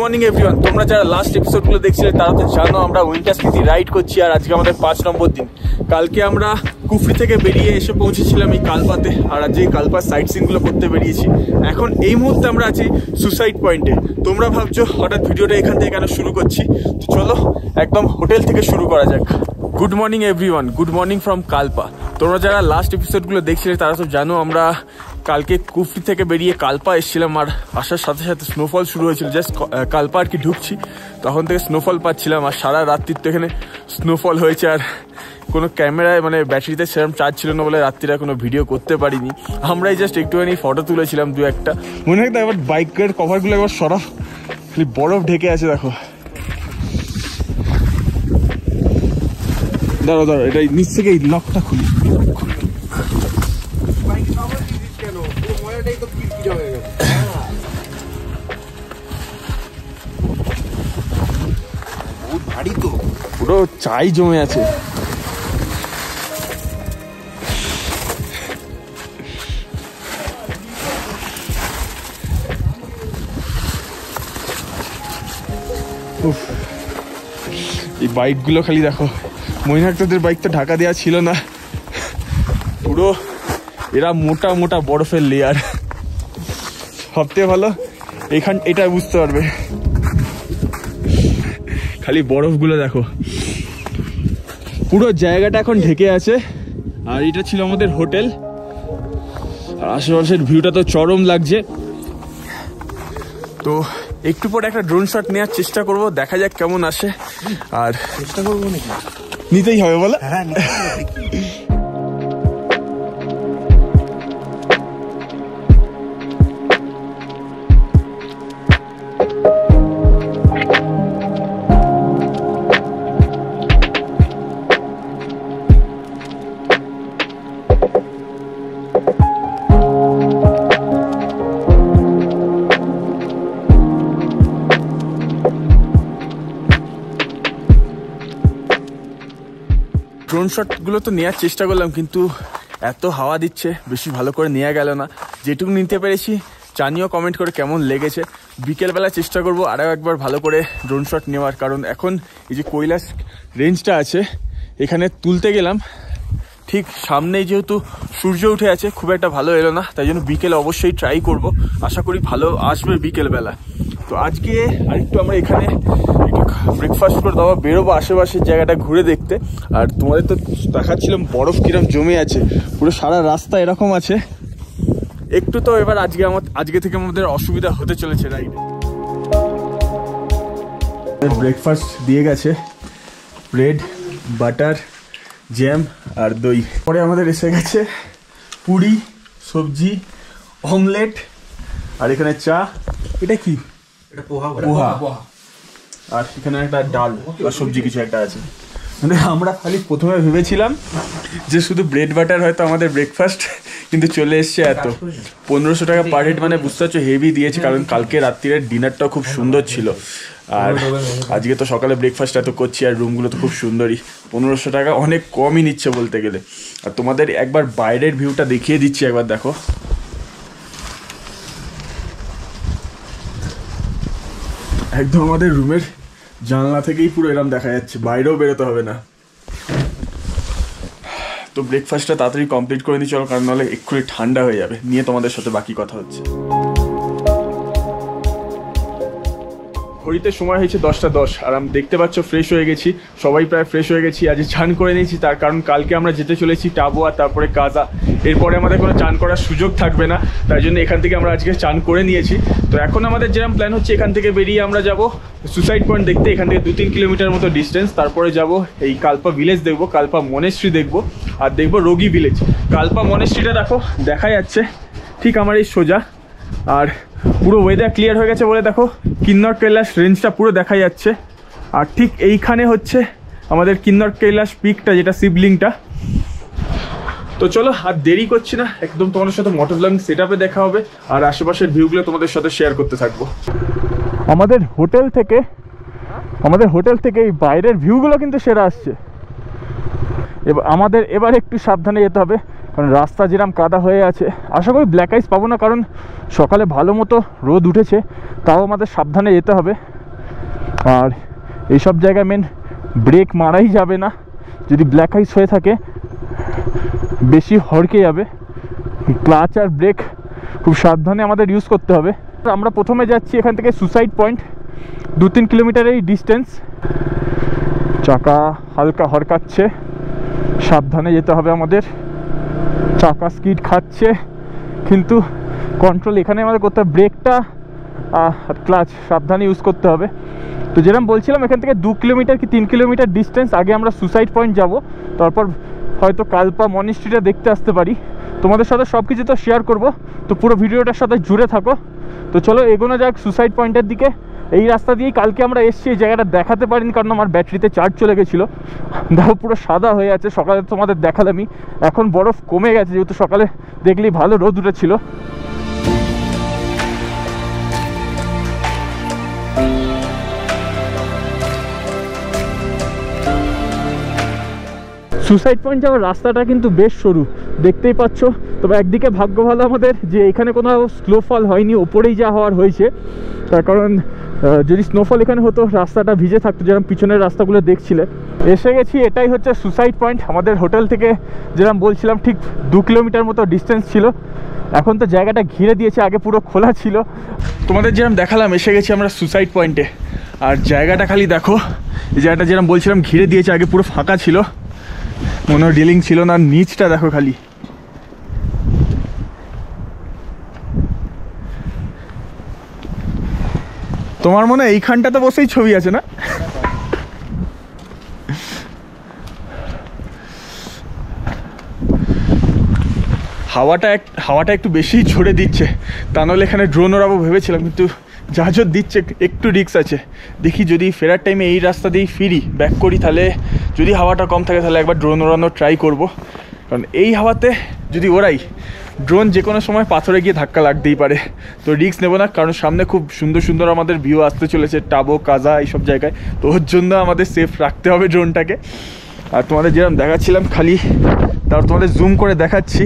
Morning everyone, তোমরা যারা last এপিসোডগুলো দেখছিলে তারা তো জানো আমরা উইন্টার স্পিতি রাইড করছি। আর আজকে আমাদের 5 নম্বর দিন। কালকে আমরা কুফরি থেকে বেরিয়ে এসে পৌঁছেছিলাম এই কালপাতে, আর আজকে এই কালপার সাইট সিনগুলো করতে বেরিয়েছি। এখন এই মুহূর্তে আমরা আছি সুসাইড পয়েন্টে। তোমরা ভাবছো হঠাৎ ভিডিওটা এখান থেকে কেন শুরু করছি, তো চলো একদম হোটেল থেকে শুরু করা যাক। Good morning everyone, good morning from Kalpa. তোমরা যারা লাস্ট এপিসোডগুলো দেখছিলে তারা তো জানো আমরা কালকে কুফরি থেকে বেরিয়ে কালপা এসেছিলাম, আর আসার সাথে সাথে স্নোফল শুরু হয়েছিল। জাস্ট কালপা আর কি ঢুকছি তখন থেকে স্নোফল পাচ্ছিলাম, আর সারা রাত্রির তো এখানে স্নোফল হয়েছে। আর কোনো ক্যামেরায় মানে ব্যাটারিতে সেরকম চার্জ ছিল না বলে রাত্রিরা কোনো ভিডিও করতে পারিনি। আমরাই জাস্ট একটুখানি ফটো তুলেছিলাম দু একটা। মনে হয় এবার বাইকের কভারগুলো একবার সরাফ, খালি বরফ ঢেকে আছে দেখো। দাঁড়ো দাঁড়ো, এটা নিচ থেকে এই লকটা খুলি। পুরো চাই জমে আছে। এই বাইকগুলো খালি দেখো, মহিনাক্তদের বাইক তো ঢাকা দেওয়া ছিল না, পুরো এরা মোটা মোটা বরফের লেয়ার। সবথেকে ভালো এটা বুঝতে পারবে, খালি বরফগুলো দেখো। পুরো জায়গাটা এখন ঢেকে আছে। আর এটা ছিল আমাদের হোটেল, আর আশেপাশের ভিউটা তো চরম লাগছে। তো একটু পরে একটা ড্রোন শট নেওয়ার চেষ্টা করব, দেখা যাক কেমন আসে। আর চেষ্টা করবো নাকি, নিতেই হবে বলো? হ্যাঁ, ড্রোন শটগুলো তো নেওয়ার চেষ্টা করলাম, কিন্তু এত হাওয়া দিচ্ছে বেশি ভালো করে নেওয়া গেল না। যেটুকু নিতে পেরেছি জানিও কমেন্ট করে কেমন লেগেছে। বিকেলবেলা চেষ্টা করবো আরও একবার ভালো করে ড্রোন শট নেওয়ার, কারণ এখন এই যে কৈলাস রেঞ্জটা আছে এখানে তুলতে গেলাম, ঠিক সামনেই যেহেতু সূর্য উঠে আছে খুব একটা ভালো এলো না, তাই জন্য বিকেলে অবশ্যই ট্রাই করব। আশা করি ভালো আসবে বিকেলবেলা। তো আজকে আরেকটু আমরা এখানে ব্রেকফাস্ট করে দেওয়া বেরোবো আশেপাশের জায়গাটা ঘুরে দেখতে। আর তোমাদের তো দেখাচ্ছিলাম বরফ কিরম জমে আছে, পুরো সারা রাস্তা এরকম আছে। একটু তো এবার আজকে থেকে আমাদের অসুবিধা হতে চলেছে রাইডে। ব্রেকফাস্ট দিয়ে গেছে, ব্রেড, বাটার, জ্যাম আর দই। পরে আমাদের এসে গেছে পুরি, সবজি, অমলেট, আর এখানে চা। এটা কি? পোহা। আর এখানে একটা ডাল বা সবজি কিছু একটা আছে। মানে আমরা খালি প্রথমে ভেবেছিলাম যে শুধু ব্রেড বাটার হয়তো আমাদের ব্রেকফাস্ট, কিন্তু চলে এসছে এত 1500 টাকা পার হেড। মানে বুঝতে পারছো হেভি দিয়েছে, কারণ কালকে রাত্রির ডিনারটাও খুব সুন্দর ছিল। আর আজকে তো সকালে ব্রেকফাস্ট এত করছি, আর রুমগুলো তো খুব সুন্দরই। 1500 টাকা অনেক কমই নিচ্ছে বলতে গেলে। আর তোমাদের একবার বাইরের ভিউটা দেখিয়ে দিচ্ছি, একবার দেখো। একদম আমাদের রুমের জানলা থেকেই পুরো এরম দেখা যাচ্ছে, বাইরেও বেরোতে হবে না। তো ব্রেকফাস্টটা তাড়াতাড়ি কমপ্লিট করে নিই চলো, কারণ নাহলে এক্ষুনি ঠান্ডা হয়ে যাবে। নিয়ে তোমাদের সাথে বাকি কথা হচ্ছে। ঘড়িতে সময় হয়েছে 10:10, আর আমি দেখতে পাচ্ছ ফ্রেশ হয়ে গেছি, সবাই প্রায় ফ্রেশ হয়ে গেছি। আজ চান করে নিয়েছি, তার কারণ কালকে আমরা যেতে চলেছি টাবুয়া, তারপরে কাজা। এরপরে আমাদের কোনো চান করার সুযোগ থাকবে না, তাই জন্য এখান থেকে আমরা আজকে চান করে নিয়েছি। তো এখন আমাদের যেরকম প্ল্যান হচ্ছে, এখান থেকে বেরিয়ে আমরা যাব সুসাইড পয়েন্ট দেখতে। এখান থেকে 2-3 কিলোমিটার মতো ডিস্টেন্স। তারপরে যাব এই কালপা ভিলেজ দেখবো, কালপা মনেস্ট্রি দেখবো, আর দেখবো রোগী ভিলেজ। কালপা মনেস্ট্রিটা দেখো দেখা যাচ্ছে ঠিক আমার এই সোজা। আর পুরো ওয়েদার ক্লিয়ার হয়ে গেছে বলে দেখো কিন্নর কৈলাস রেঞ্জটা পুরো দেখা যাচ্ছে। আর ঠিক এইখানে হচ্ছে আমাদের কিন্নর কৈলাস পিকটা, যেটা শিবলিংটা। তো চলো আর দেরি করছি না, একদম তোমাদের সাথে মোটর ব্লগিং সেট আপে দেখা হবে, আর আশেপাশের ভিউগুলো তোমাদের সাথে শেয়ার করতে থাকবো। আমাদের হোটেল থেকে এই বাইরের ভিউগুলো কিন্তু সেরা আসছে। আমাদের এবার একটু সাবধানে যেতে হবে, কারণ রাস্তা যেরকম কাদা হয়ে আছে। আশা করি ব্ল্যাক আইস পাবো না, কারণ সকালে ভালো মতো রোদ উঠেছে, তাও আমাদের সাবধানে যেতে হবে। আর এইসব জায়গায় মেন ব্রেক মারাই যাবে না, যদি ব্ল্যাক আইস হয়ে থাকে বেশি হড়কে যাবে। ক্লাচ আর ব্রেক খুব সাবধানে আমাদের ইউজ করতে হবে। আমরা প্রথমে যাচ্ছি এখান থেকে সুসাইড পয়েন্ট, 2-3 কিলোমিটার এই ডিস্টেন্স। চাকা হালকা হড়কাচ্ছে, সাবধানে যেতে হবে আমাদের। চাকা স্কিড খাচ্ছে কিন্তু কন্ট্রোল এখানে আমাদের করতে হবে। ব্রেকটা আর ক্লাচ সাবধানে ইউজ করতে হবে। তো যেরকম বলছিলাম এখান থেকে 2 কিলোমিটার কি 3 কিলোমিটার ডিস্টেন্স। আগে আমরা সুসাইড পয়েন্ট যাব, তারপর হয়তো কালপা মনিস্ট্রিটা দেখতে আসতে পারি। তোমাদের সাথে সব কিছু তো শেয়ার করবো, তো পুরো ভিডিওটার সাথে জুড়ে থাকো। তো চলো এগোনো যাক সুসাইড পয়েন্টের দিকে। এই রাস্তা দিয়েই কালকে আমরা এসেছি, এই জায়গাটা দেখাতে পারিনি কারণ আমার ব্যাটারিতে চার্জ চলে গেছিলো। দেখো পুরো সাদা হয়ে আছে, সকালে তোমাদের দেখালামই। এখন বরফ কমে গেছে, যেহেতু সকালে দেখলেই ভালো রোদ উঠেছিল। সুসাইড পয়েন্ট যাওয়ার রাস্তাটা কিন্তু বেশ সরু, দেখতেই পাচ্ছ। তবে একদিকে ভাগ্য ভালো আমাদের যে এখানে কোনো স্নোফল হয়নি, ওপরেই যা হওয়ার হয়েছে। তার কারণ যদি স্নোফল এখানে হতো রাস্তাটা ভিজে থাকতো, যেরকম পিছনের রাস্তাগুলো দেখছিলে। এসে গেছি, এটাই হচ্ছে সুসাইড পয়েন্ট। আমাদের হোটেল থেকে যেরকম বলছিলাম ঠিক 2 কিলোমিটার মতো ডিস্টেন্স ছিল। এখন তো জায়গাটা ঘিরে দিয়েছে, আগে পুরো খোলা ছিল। তোমাদের যেরকম দেখালাম এসে গেছি আমরা সুসাইড পয়েন্টে। আর জায়গাটা খালি দেখো, এই জায়গাটা যেরকম বলছিলাম ঘিরে দিয়েছে, আগে পুরো ফাঁকা ছিল, কোনো ডিলিং ছিল না। নিচটা দেখো খালি, তোমার মনে হয় এইখানটাতে বসেই ছবি আছে না? হাওয়াটা একটু বেশি ঝরে দিচ্ছে, তা নাহলে এখানে ড্রোন ওড়াবো ভেবেছিলাম, কিন্তু যা দিচ্ছে একটু রিস্ক আছে। দেখি যদি ফেরার টাইমে এই রাস্তা দিয়েই ফিরি, ব্যাক করি, তাহলে যদি হাওয়াটা কম থাকে তাহলে একবার ড্রোন ওড়ানোর ট্রাই করব। কারণ এই হাওয়াতে যদি ওড়াই, ড্রোন যে কোনো সময় পাথরে গিয়ে ধাক্কা লাগতেই পারে। তো রিস্ক নেবো না, কারণ সামনে খুব সুন্দর সুন্দর আমাদের ভিউ আসতে চলেছে, টাবো কাজা এইসব জায়গায়। তো ওর জন্য আমাদের সেফ রাখতে হবে ড্রোনটাকে। আর তোমাদের যেরকম দেখাচ্ছিলাম খালি, তারপর তোমাদের জুম করে দেখাচ্ছি।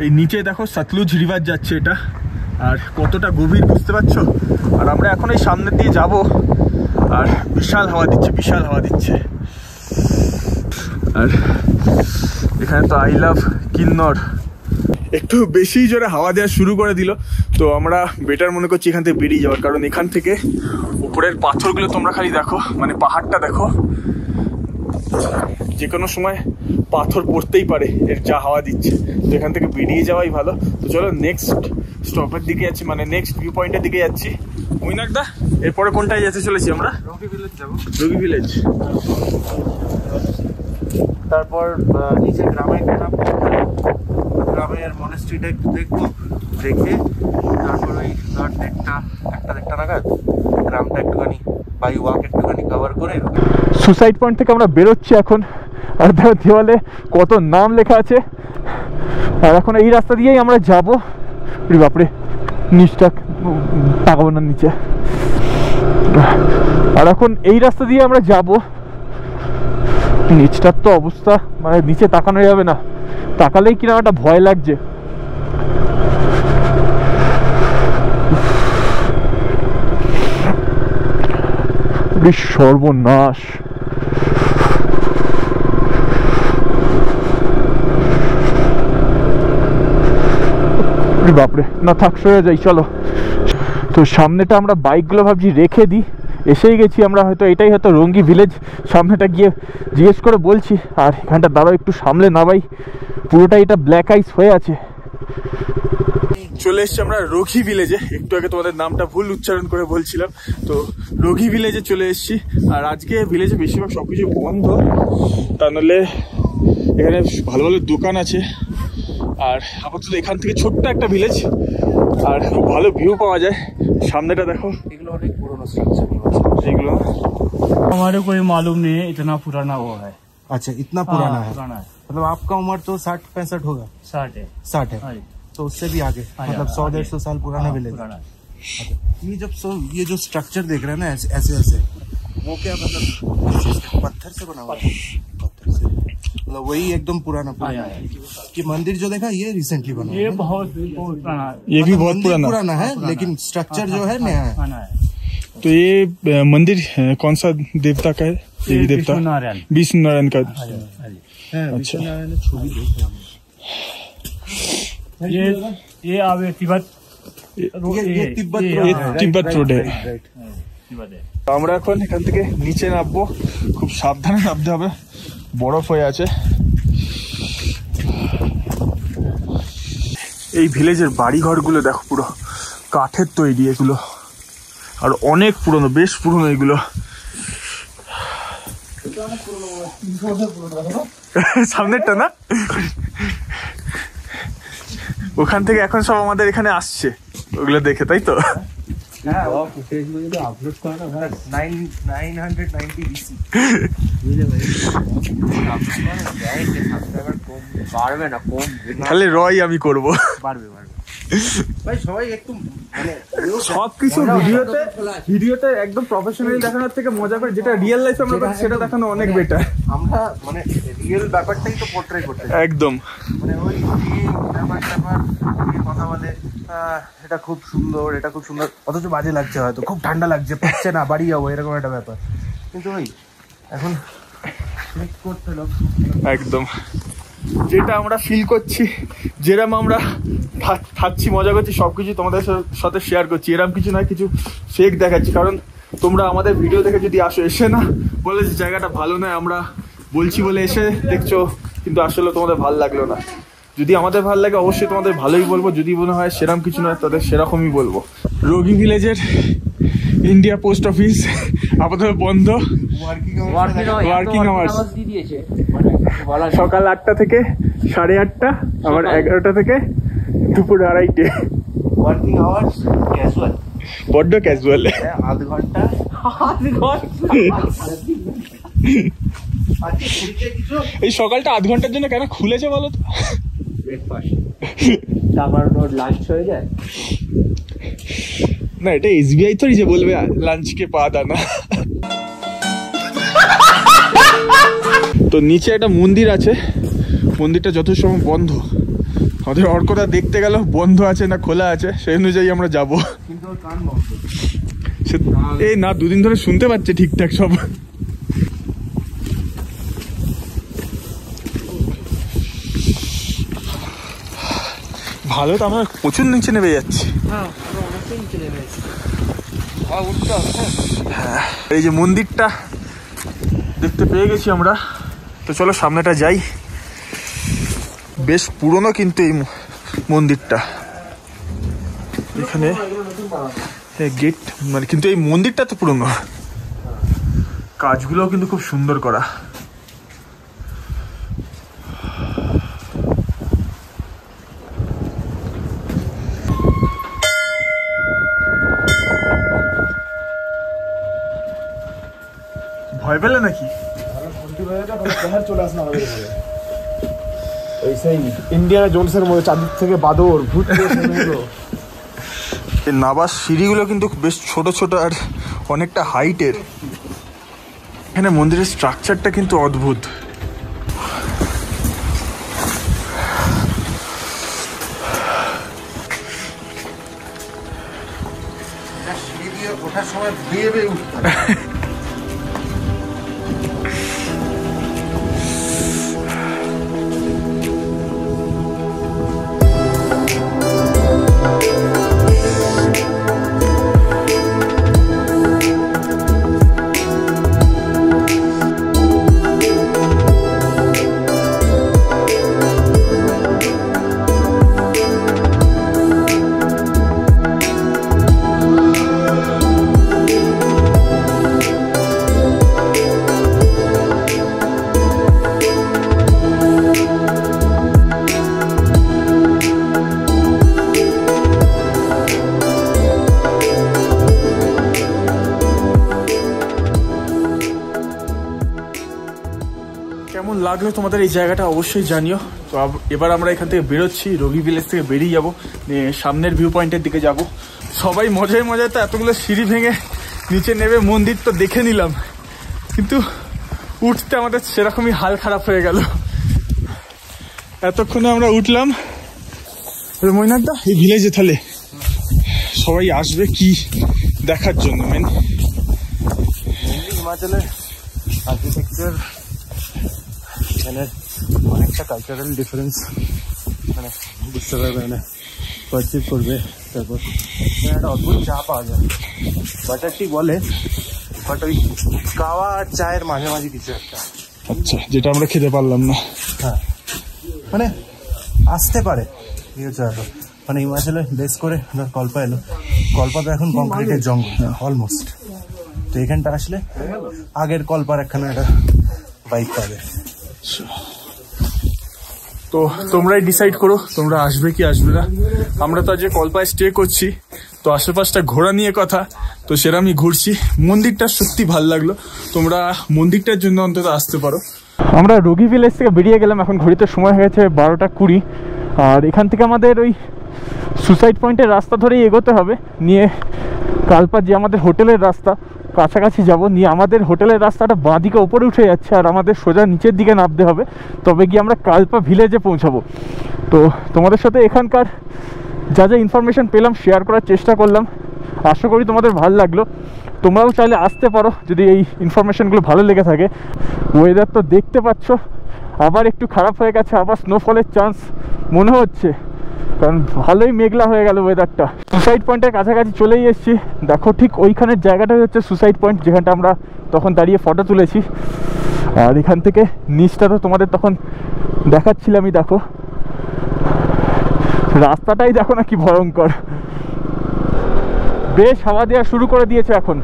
এই নিচে দেখো সতলুজ রিভার যাচ্ছে এটা, আর কতটা গভীর বুঝতে পারছো। আর আমরা এখন এই সামনের দিয়ে যাব, আর বিশাল হাওয়া দিচ্ছে, বিশাল হাওয়া দিচ্ছে। আর এখানে তো আই লাভ কিন্নর একটু বেশি জোরে হাওয়া দেওয়া শুরু করে দিল। তো আমরা বেটার মনে করছি এখান থেকে বেরিয়ে যাওয়ার, কারণ এখান থেকে উপরের পাথরগুলো তোমরা খালি দেখো, মানে পাহাড়টা দেখো, যে কোনো সময় পাথর পড়তেই পারে এর যা হাওয়া দিচ্ছে। তো এখান থেকে বেরিয়ে যাওয়াই ভালো। তো চলো নেক্সট স্টপের দিকে যাচ্ছি, মানে নেক্সট ভিউ পয়েন্টের দিকে যাচ্ছি। উইনাকদা এরপরে কোনটায় যেতে চলেছি আমরা? রগি ভিলেজ যাবো। রগি ভিলেজ, তারপর নিচে গ্রামে গেলাম, গ্রামের মনেস্ট্রিটা একটু দেখবো, দেখে তারপর ওই একটা নাগাদ গ্রামটা একটুখানি বাই ওয়াক একটুখানি কভার করে। সুসাইড পয়েন্ট থেকে আমরা বেরোচ্ছি এখন, আর দেওয়ালে কত নাম লেখা আছে। আর এখন এই রাস্তা দিয়েই আমরা যাবো। বাপরে, নিচটা তাকাবো না নিচে। আর এখন এই রাস্তা দিয়ে আমরা যাব, নিচটার তো অবস্থা মানে নিচে তাকানো যাবে না, তাকালেই কিনা একটা ভয় লাগছে। সর্বনাশ। বাপরে, না থাক সরে যাই চলো। তো সামনেটা আমরা বাইকগুলো ভাবছি রেখে দিই, এসেই গেছি আমরা, হয়তো এটাই হয়তো রঙ্গি ভিলেজ। সামনেটা গিয়ে জিজ্ঞেস করে বলছি। আর এখানটা দাঁড়াও একটু সামলে নামাই, পুরোটা এটা ব্ল্যাক আইস হয়ে আছে। চলে এসছি আমরা রঘি ভিলেজে। একটু আগে তোমাদের নামটা ভুল উচ্চারণ করে বলছিলাম। তো রঘি ভিলেজে চলে এসছি। আর আজকে ভিলেজে বেশিরভাগ সবকিছু বন্ধ, তা নাহলে এখানে ভালো ভালো দোকান আছে। আর আপাতত এখান থেকে ছোট্ট একটা ভিলেজ, আর খুব ভালো ভিউ পাওয়া যায়। সামনেটা দেখো, এগুলো অনেক পুরনো স্ট্রাকচার। এগুলো हमारे को ये मालूम नहीं है, इतना पुराना वो है। अच्छा, इतना पुराना है। पुराना है, मतलब आपका उम्र तो 60-65 होगा। 60 है। 60 है, हाँ जी। तो उससे भी आगे, मतलब 100-150 साल पुराना विलेज। पुराना है। ये जब ये जो स्ट्रक्चर देख रहे हैं ना ऐसे ऐसे, वो क्या मतलब पत्थर से बना हुआ है? पत्थर से, मतलब वही एकदम पुराना कि मंदिर जो देखा ये रिसेंटली बना ये बहुत पुराना है। ये भी बहुत पुराना है, लेकिन स्ट्रक्चर जो है नया है। तो ये मंदिर कौन सा देवता का है? देवी देवता विष्णु नारायण का। अच्छा, ये आवे तिब्बत तिब्बत रोड है। আমরা এখন এখান থেকে নিচে নামবো, খুব সাবধানে নামতে হবে, বরফ হয়ে আছে। এই ভিলেজের বাড়ি ঘরগুলো দেখো, পুরো কাঠের তৈরি এগুলো, আর অনেক পুরনো, বেশ পুরনো এগুলো। সামনেরটা না, ওখান থেকে এখন সব আমাদের এখানে আসছে ওগুলো দেখে, তাই তো? তাহলে রয় আমি করবো। সবকিছু ভিডিওতে একদম প্রফেশনাল দেখানোর থেকে মজা করে যেটা রিয়েল লাইফে আমরা সেটা দেখানো অনেক বেটার। আমরা মানে রিয়েল ব্যাপারটাই তো পোর্ট্রে করতে একদম, মানে ওই ব্যাপার কথা বলে এটা খুব সুন্দর, এটা খুব সুন্দর, অথচ বাজে লাগছে, হয়তো খুব ঠান্ডা লাগছে, পাচ্ছে না, বাড়ি যাবো, এরকম একটা ব্যাপার। কিন্তু ওই এখন করতে লোক একদম যেটা আমরা ফিল করছি, যেরকম আমরা থাকছি, মজা করছি, সবকিছু তোমাদের সাথে শেয়ার করছি। এরকম কিছু নয় কিছু ফেক দেখাচ্ছি, কারণ তোমরা আমাদের ভিডিও দেখে যদি আসো, এসে না বলে যে জায়গাটা ভালো নয়, আমরা বলছি বলে এসে দেখছো, কিন্তু আসলে তোমাদের ভালো লাগলো না। যদি আমাদের ভালো লাগে অবশ্যই তোমাদের ভালোই বলবো, যদি মনে হয় সেরকম কিছু নয় তাদের সেরকমই বলবো। রোগী ভিলেজের ইন্ডিয়া পোস্ট অফিস আপাতত বন্ধ, ওয়ার্কিং আওয়ার্স সকাল 8টা থেকে 8:30, আবার 11টা থেকে দুপুর 2:30। ওয়ার্কিং আওয়ার্স ক্যাজুয়াল, বড্ড ক্যাজুয়াল। আধ ঘন্টা এই সকালটা আধ ঘন্টার জন্য কেন খুলেছে বলো তো? তারপর লাঞ্চ হয়ে যায় না, এটা এসবিআই তো যে বলবে লাঞ্চকে পা দানা। তো নিচে একটা মন্দির আছে, মন্দিরটা যত সময় বন্ধ, আমাদের অর্কটা দেখতে গেল বন্ধ আছে না খোলা আছে, সেই অনুযায়ী আমরা যাবো। এই না, 2 দিন ধরে শুনতে পাচ্ছে ঠিকঠাক সব। ভালো, তো আমরা প্রচুর নিচে নেমে যাচ্ছি। হ্যাঁ, এই যে মন্দিরটা দেখতে পেয়ে গেছি আমরা, তো চলো সামনেটা যাই। বেশ পুরনো কিন্তু এই মন্দিরটা, এখানে গেট মানে, কিন্তু এই মন্দিরটা তো পুরনো, কাজগুলোও কিন্তু খুব সুন্দর করা। ভয় পেলে নাকি? চলে আসে আমাদের এই সেই ইন্ডিয়ানা জোনসের মধ্যে চারদিক থেকে বাদর ভূত। এই নাবার সিঁড়িগুলো কিন্তু বেশ ছোট ছোট আর অনেকটা হাইটের। এখানে মন্দিরের স্ট্রাকচারটা কিন্তু অদ্ভুত। সিঁড়ি দিয়ে ওঠার সময় বেয়ে বেয়ে উঠতে কেমন লাগলো তোমাদের এই জায়গাটা অবশ্যই জানিও। তো এবার আমরা এখান থেকে বেরোচ্ছি, রোগী ভিলেজ থেকে বেরিয়ে যাবো, সামনের ভিউ পয়েন্টের দিকে যাব। সবাই মজায় মজায় তো এতগুলো সিঁড়ি ভেঙে নিচে নেমে মন্দির তো দেখে নিলাম, কিন্তু উঠতে আমাদের সেরকমই হাল খারাপ হয়ে গেল। এতক্ষণে আমরা উঠলাম। মৈনাকদা, এই ভিলেজে তাহলে সবাই আসবে কি দেখার জন্য? হিমাচলের আর্কিটেকচার মানে অনেকটা কালচারাল ডিফারেন্স মানে বুঝতে পারবে, মানে পারচেজ করবে। তারপর একটা অদ্ভুত চা পাওয়া যায়, বাটার টি বলে, বাট ওই কাওয়া আর চায়ের মাঝামাঝি কিছু একটা। আচ্ছা, যেটা আমরা খেতে পারলাম না। হ্যাঁ, মানে আসতে পারে মানে হিমাচলে বেস করে কল্পা এলো, কল্পা তো এখন কংক্রিটের জঙ্গল অলমোস্ট। তো এখানটা আসলে আগের কল্পার একখানে একটা বাইক পাবে। তো তোমরাই ডিসাইড করো তোমরা আসবে কি আসবে না। আমরা তো আজকে কল্পায় স্টে করছি, তো আশেপাশটা ঘোরা নিয়ে কথা, তো সেরকমই ঘুরছি। মন্দিরটা সত্যি ভালো লাগলো, তোমরা মন্দিরটার জন্য অন্তত আসতে পারো। আমরা রোগী ভিলেজ থেকে বেরিয়ে গেলাম, এখন ঘড়িতে সময় হয়ে গেছে 12:20। আর এখান থেকে আমাদের ওই সুসাইড পয়েন্টের রাস্তা ধরেই এগোতে হবে, নিয়ে কালপা যে আমাদের হোটেলের রাস্তা কাছাকাছি যাব, নিয়ে আমাদের হোটেলের রাস্তাটা বাঁ দিকে ওপরে উঠে যাচ্ছে আর আমাদের সোজা নিচের দিকে নামতে হবে, তবে গিয়ে আমরা কালপা ভিলেজে পৌঁছাবো। তো তোমাদের সাথে এখানকার যা যা ইনফরমেশান পেলাম শেয়ার করার চেষ্টা করলাম, আশা করি তোমাদের ভালো লাগলো। তোমরাও চাইলে আসতে পারো যদি এই ইনফরমেশানগুলো ভালো লেগে থাকে। ওয়েদার তো দেখতে পাচ্ছ আবার একটু খারাপ হয়ে গেছে, আবার স্নোফলের চান্স মনে হচ্ছে, কারণ ভালোই মেঘলা হয়ে গেল ওয়েদারটা। সুসাইড পয়েন্টের কাছাকাছি চলেই এসেছি, দেখো ঠিক ওইখানের জায়গাটাই হচ্ছে সুসাইড পয়েন্ট, যেখানটা আমরা তখন দাঁড়িয়ে ফটো তুলেছি। আর এখান থেকে নিচটা তো তোমাদের তখন দেখাচ্ছিলামই, দেখো রাস্তাটাই দেখো না কি ভয়ঙ্কর। বেশ হাওয়া দেওয়া শুরু করে দিয়েছে এখন।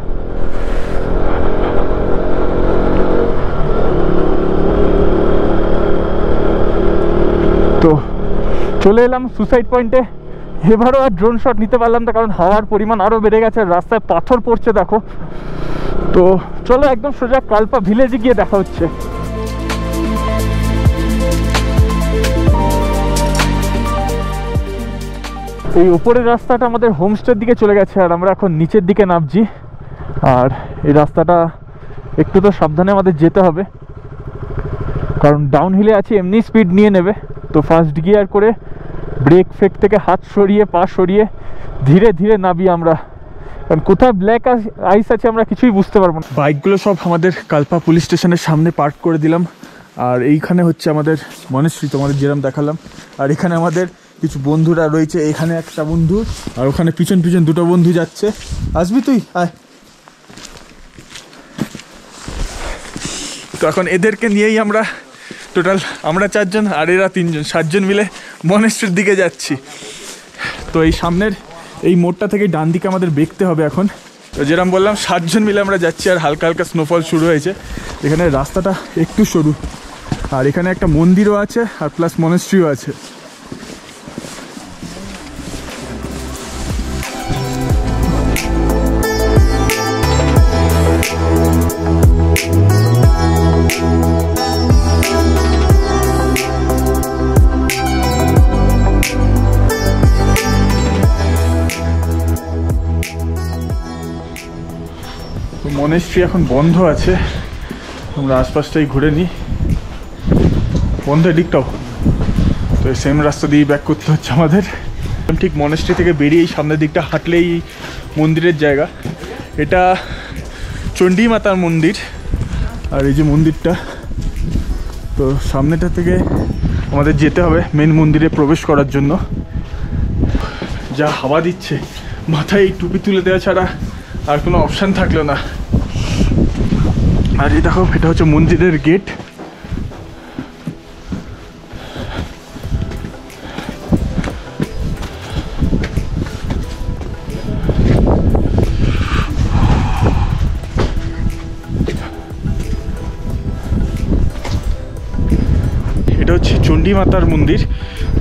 তো চলে এলাম সুসাইড পয়েন্টে, এবারও আর ড্রোন শট নিতে পারলাম না, কারণ হাওয়ার পরিমাণ আরও বেড়ে গেছে, রাস্তায় পাথর পড়ছে দেখো। তো চলো একদম সোজা কালপা ভিলেজে গিয়ে দেখা হচ্ছে। এই উপরের রাস্তাটা আমাদের হোমস্টের দিকে চলে গেছে, আর আমরা এখন নিচের দিকে নামছি। আর এই রাস্তাটা একটু তো সাবধানে আমাদের যেতে হবে, কারণ ডাউন হিলে আছে, এমনি স্পিড নিয়ে নেবে। তো ফার্স্ট গিয়ার করে ব্রেক ফ্রেক থেকে হাত সরিয়ে পা সরিয়ে ধীরে ধীরে নামি আমরা, কারণ কোথায় ব্ল্যাক আইস আছে আমরা কিছুই বুঝতে পারবো না। বাইকগুলো সব আমাদের কালপা পুলিশ স্টেশনের সামনে পার্ক করে দিলাম। আর এইখানে হচ্ছে আমাদের মনেশ্রী, তোমাদের যেরকম দেখালাম। আর এখানে আমাদের কিছু বন্ধুরা রয়েছে, এখানে একটা বন্ধু আর ওখানে পিছন পিছন দুটো বন্ধু যাচ্ছে। আসবি তুই? আয়। তো এখন এদেরকে নিয়েই আমরা টোটাল আমরা 4 জন আর এরা 3 জন, 7 জন মিলে মনেশ্রীর দিকে যাচ্ছি। তো এই সামনের এই মোড়টা থেকে ডান দিকে আমাদের বেঁকতে হবে এখন। তো যেরকম বললাম 7 জন মিলে আমরা যাচ্ছি, আর হালকা হালকা স্নোফল শুরু হয়েছে। এখানে রাস্তাটা একটু সরু, আর এখানে একটা মন্দিরও আছে আর প্লাস মনেশ্রীও আছে। মনেশ্রী এখন বন্ধ আছে, আমরা আশপাশটাই ঘুরে নিই। বন্ধ দিকটাও তো সেম রাস্তা দিয়ে ব্যাক করতে হচ্ছে আমাদের। ঠিক মনেশ্রী থেকে বেরিয়ে সামনের দিকটা হাঁটলেই মন্দিরের জায়গা। এটা চণ্ডী মাতার মন্দির, আর এই যে মন্দিরটা, তো সামনেটা থেকে আমাদের যেতে হবে মেন মন্দিরে প্রবেশ করার জন্য। যা হাওয়া দিচ্ছে, মাথায় এই টুপি তুলে দেওয়া ছাড়া আর কোনো অপশান থাকলো না। আর এই দেখো, এটা হচ্ছে মন্দিরের গেট। এটা হচ্ছে চণ্ডী মাতার মন্দির।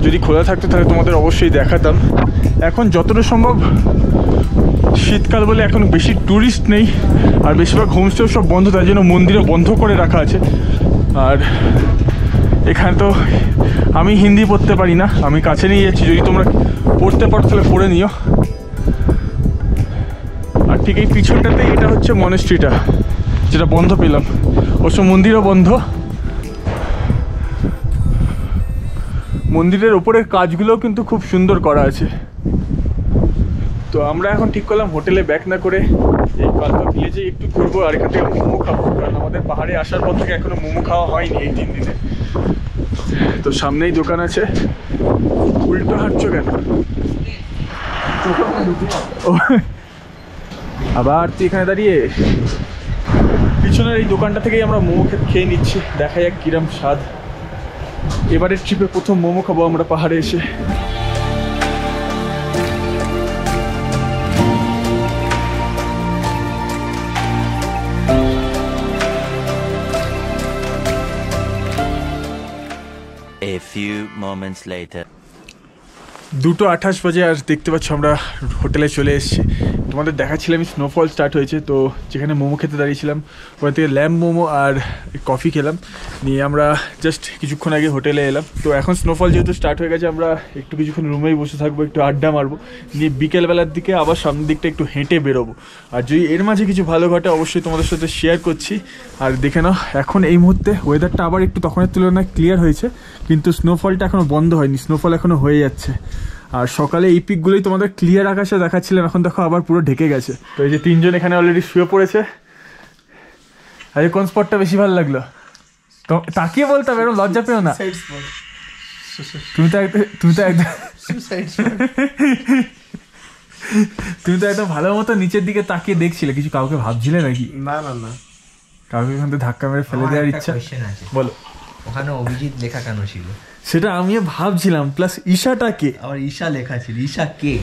যদি খোলা থাকতো তাহলে তোমাদের অবশ্যই দেখাতাম। এখন যতটা সম্ভব শীতকাল বলে এখন বেশি ট্যুরিস্ট নেই, আর বেশিরভাগ হোমস্টেও সব বন্ধ, তার জন্য মন্দিরও বন্ধ করে রাখা আছে। আর এখানে তো আমি হিন্দি পড়তে পারি না, আমি কাছে নিয়ে যাচ্ছি, যদি তোমরা পড়তে পারো তাহলে পড়ে নিও। আর ঠিক এই পিছনটাতেই এটা হচ্ছে মনেস্ট্রিটা, যেটা বন্ধ পেলাম। অবশ্য মন্দিরও বন্ধ। মন্দিরের ওপরের কাজগুলোও কিন্তু খুব সুন্দর করা আছে। তো আমরা এখন ঠিক করলাম হোটেলে ব্যাক না করে এই কালপা ভিলেজে একটু ঘুরবো আর এখান থেকে মোমো খাবো, কারণ আমাদের পাহাড়ে আসার পর থেকে এখনো মোমো খাওয়া হয়নি এই 3 দিনে। তো সামনেই দোকান আছে। উল্টো হাঁটছো কেন? আবার তুই এখানে দাঁড়িয়ে? পিছনের এই দোকানটা থেকেই আমরা মোমো খেয়ে নিচ্ছি, দেখা যাক কিরম স্বাদ। এবারের ট্রিপে প্রথম মোমো খাবো আমরা পাহাড়ে এসে। A few moments later. 2:28 বাজে আর দেখতে পাচ্ছ আমরা হোটেলে চলে এসেছি। তোমাদের দেখাচ্ছিলাম স্নোফল স্টার্ট হয়েছে, তো যেখানে মোমো খেতে দাঁড়িয়েছিলাম ওখান থেকে ল্যাম্ব মোমো আর কফি খেলাম, নিয়ে আমরা জাস্ট কিছুক্ষণ আগে হোটেলে এলাম। তো এখন স্নোফল যেহেতু স্টার্ট হয়ে গেছে আমরা একটু কিছুক্ষণ রুমেই বসে থাকবো, একটু আড্ডা মারবো, নিয়ে বিকেলবেলার দিকে আবার সামনের দিকটা একটু হেঁটে বেরোবো। আর যদি এর মাঝে কিছু ভালো ঘটে অবশ্যই তোমাদের সাথে শেয়ার করছি। আর দেখে নাও এখন এই মুহূর্তে ওয়েদারটা আবার একটু তখনের তুলনায় ক্লিয়ার হয়েছে, কিন্তু স্নোফলটা এখনও বন্ধ হয়নি, স্নোফল এখনও হয়ে যাচ্ছে। আর সকালে এই পিকগুলোই তোমাদের ক্লিয়ার আকাশে দেখাচ্ছিলাম, এখন দেখো আবার পুরো ঢেকে গেছে। তো এই যে 3 জন এখানে অলরেডি শুয়ে পড়েছে। আরে কোন স্পটটা বেশি ভালো লাগলো? তো তাকিয়ে বলতে হবে, এরকম লজ্জা পেও না। তুমি তো একদম ভালো মতো নিচের দিকে তাকিয়ে দেখছিলে, কিছু কাউকে ভাবছিলে নাকি? না না না, কাউকে এখান থেকে ধাক্কা মেরে ফেলে দেওয়ার ইচ্ছা? বলো, ওখানে অভিজিৎ লেখা কেন ছিল? সেটা আমিও ভাবছিলাম। প্লাস ঈশাটাকে আবার ঈশা লেখা ছিল, ঈশা কে?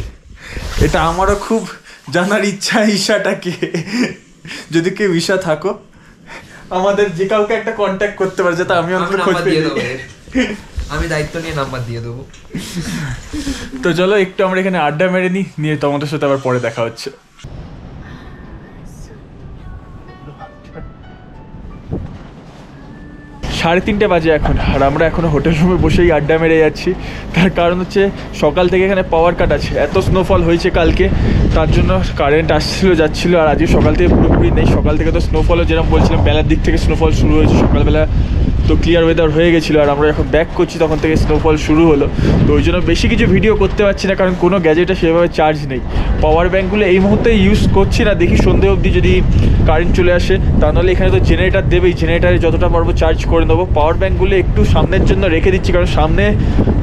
এটা আমারও খুব জানার ইচ্ছা, ঈশাটাকে। যদি কেউ ঈশা থাকো আমাদের যে কাউকে একটা কন্ট্যাক্ট করতে পারে, যাতে আমি অন্তত খোঁজ পেয়ে যাই। আমি দায়িত্ব নিয়ে নাম্বার দিয়ে দেবো। তো চলো একটু আমরা এখানে আড্ডা মেরে নিয়ে তোমাদের সাথে আবার পরে দেখা হচ্ছে। 3:30 বাজে এখন, আর আমরা এখনো হোটেল রুমে বসেই আড্ডা মেরে যাচ্ছি। তার কারণ হচ্ছে সকাল থেকে এখানে পাওয়ার কাট আছে, এত স্নোফল হয়েছে কালকে, তার জন্য কারেন্ট আসছিল যাচ্ছিল। আর আজকে সকাল থেকে পুরোপুরি নেই। সকাল থেকে তো স্নোফলও যেরকম বলছিলাম বেলার দিক থেকে স্নোফল শুরু হয়েছে, সকালবেলা তো ক্লিয়ার ওয়েদার হয়ে গেছিলো। আর আমরা যখন ব্যাক করছি তখন থেকে স্নোফল শুরু হলো। তো ওই জন্য বেশি কিছু ভিডিও করতে পারছি না, কারণ কোনো গ্যাজেটে সেভাবে চার্জ নেই। পাওয়ার ব্যাঙ্কগুলো এই মুহূর্তে ইউজ করছি না, দেখি সন্ধ্যে অবধি যদি কারেন্ট চলে আসে। তা নাহলে এখানে তো জেনারেটার দেবেই, জেনারেটারে যতটা পারবো চার্জ করে নেবো। পাওয়ার ব্যাঙ্কগুলো একটু সামনের জন্য রেখে দিচ্ছি, কারণ সামনে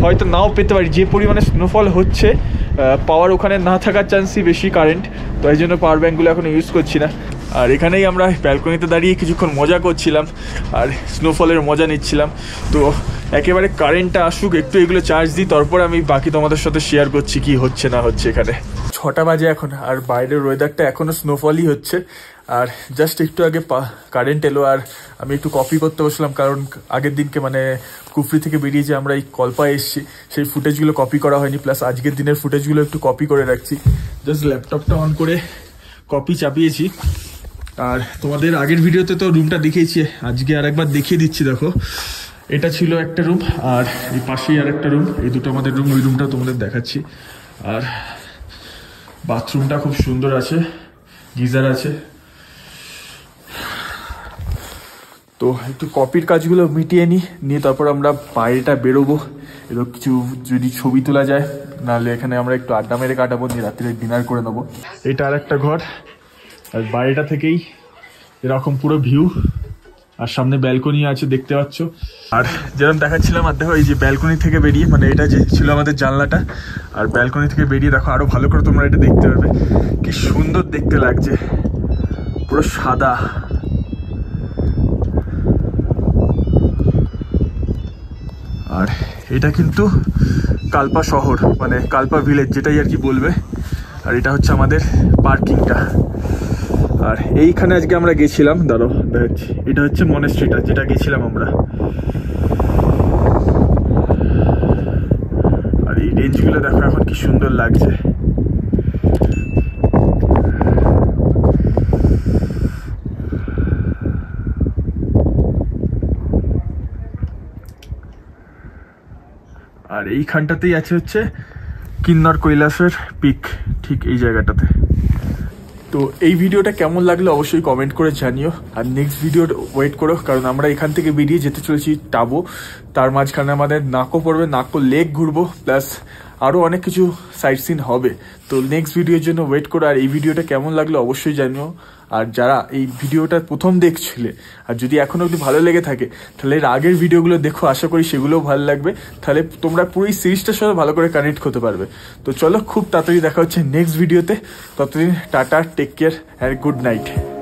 হয়তো নাও পেতে পারি। যে পরিমাণে স্নোফল হচ্ছে পাওয়ার ওখানে না থাকার চান্সই বেশি কারেন্ট, তো এই জন্য পাওয়ার ব্যাঙ্কগুলো এখন ইউজ করছি না। আর এখানেই আমরা ব্যালকনিতে দাঁড়িয়ে কিছুক্ষণ মজা করছিলাম আর স্নোফলের মজা নিচ্ছিলাম। তো একেবারে কারেন্টটা আসুক, একটু এগুলো চার্জ দিই, তারপর আমি বাকি তোমাদের সাথে শেয়ার করছি কি হচ্ছে না হচ্ছে এখানে। 6টা বাজে এখন, আর বাইরের ওয়েদারটা এখনও স্নোফলই হচ্ছে। আর জাস্ট একটু আগে কারেন্ট এলো, আর আমি একটু কপি করতে বসলাম, কারণ আগের দিনকে মানে কুফরি থেকে বেরিয়ে যে আমরা এই কল্পায় এসেছি সেই ফুটেজগুলো কপি করা হয়নি। প্লাস আজকের দিনের ফুটেজগুলো একটু কপি করে রাখছি। জাস্ট ল্যাপটপটা অন করে কপি চাপিয়েছি। আর তোমাদের আগের ভিডিওতে তো রুমটা দেখিয়েছি, আজকে আর একবার দেখিয়ে দিচ্ছি। দেখো, এটা ছিল একটা রুম, আর এই পাশেই আর একটা রুম, এই দুটো আমাদের রুম। ওই রুমটা তোমাদের দেখাচ্ছি। আর বাথরুমটা খুব সুন্দর আছে, গিজার আছে। তো একটু কপির কাজগুলো মিটিয়ে নিয়ে তারপর আমরা বাইরেটা বেরোবো। এরকম কিছু যদি ছবি তোলা যায়, নাহলে এখানে আমরা একটু আড্ডা মেরে কাটাবো, নিয়ে রাত্রে ডিনার করে নেবো। এটা আর একটা ঘর, আর বাইরেটা থেকেই এরকম পুরো ভিউ। আর সামনে ব্যালকনি আছে দেখতে পাচ্ছ। আর যেরকম দেখাচ্ছিলাম, আর দেখো এই যে ব্যালকনি থেকে বেরিয়ে, মানে এটা যে ছিল আমাদের জানলাটা, আর ব্যালকনি থেকে বেরিয়ে দেখো আরো ভালো করে তোমরা এটা দেখতে পারবে, কি সুন্দর দেখতে লাগছে, পুরো সাদা। আর এটা কিন্তু কালপা শহর, মানে কালপা ভিলেজ যেটাই আর কি বলবে। আর এটা হচ্ছে আমাদের পার্কিংটা। আর এইখানে আজকে আমরা গেছিলাম, দাঁড়ো দেখাচ্ছি, এটা হচ্ছে মনেস্ট্রিটা যেটা গেছিলাম আমরা। আর এই রেঞ্জগুলো দেখো এখন কি সুন্দর লাগছে। আর এইখানটাতেই আছে হচ্ছে কিন্নর কৈলাসের পিক, ঠিক এই জায়গাটাতে। তো এই ভিডিওটা কেমন লাগলো অবশ্যই কমেন্ট করে জানিও। আর নেক্সট ভিডিওর ওয়েট করো, কারণ আমরা এখান থেকে বেরিয়ে যেতে চলেছি টাবো। তার মাঝখানে আমাদের নাকো পড়বে, নাকো লেক ঘুরবো, প্লাস আরও অনেক কিছু সাইট সিন হবে। তো নেক্সট ভিডিওর জন্য ওয়েট করো। আর এই ভিডিওটা কেমন লাগলো অবশ্যই জানিও। আর যারা এই ভিডিওটা প্রথম দেখছিলে আর যদি এখনও অবধি ভালো লেগে থাকে তাহলে এর আগের ভিডিওগুলো দেখো, আশা করি সেগুলোও ভালো লাগবে। তাহলে তোমরা পুরো এই সিরিজটার সাথে ভালো করে কানেক্ট করতে পারবে। তো চলো, খুব তাড়াতাড়ি দেখা হচ্ছে নেক্সট ভিডিওতে। ততদিন tata, take care and good night.